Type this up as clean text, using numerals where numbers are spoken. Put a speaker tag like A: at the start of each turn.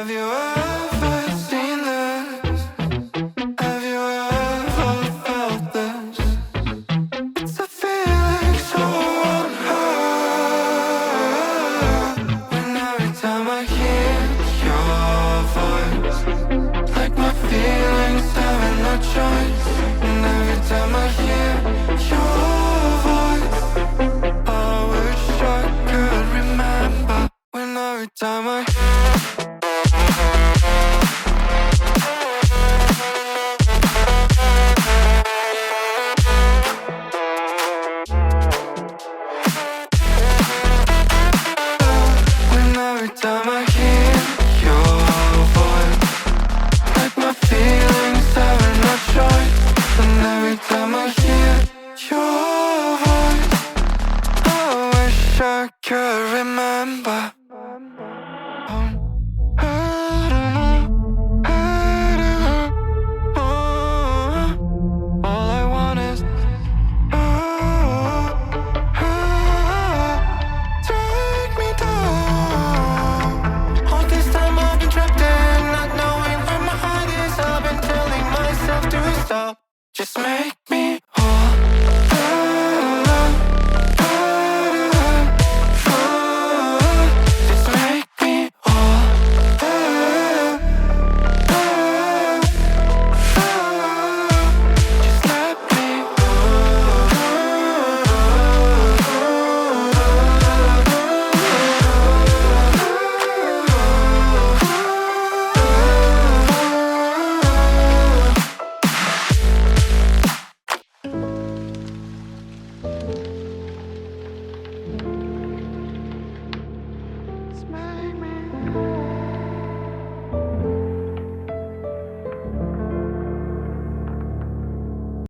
A: Have you ever seen this? Have you ever felt this? It's a feeling so unheard. When every time I hear your voice, like my feelings having no choice. And every time I hear your voice, I wish I could remember. When every time I every time I hear your voice, like my feelings having no choice. And every time I hear your voice, I wish I could remember. All I want is take me down. All this time I've been trapped in, not knowing where my heart is. I've been telling myself to stop. Just make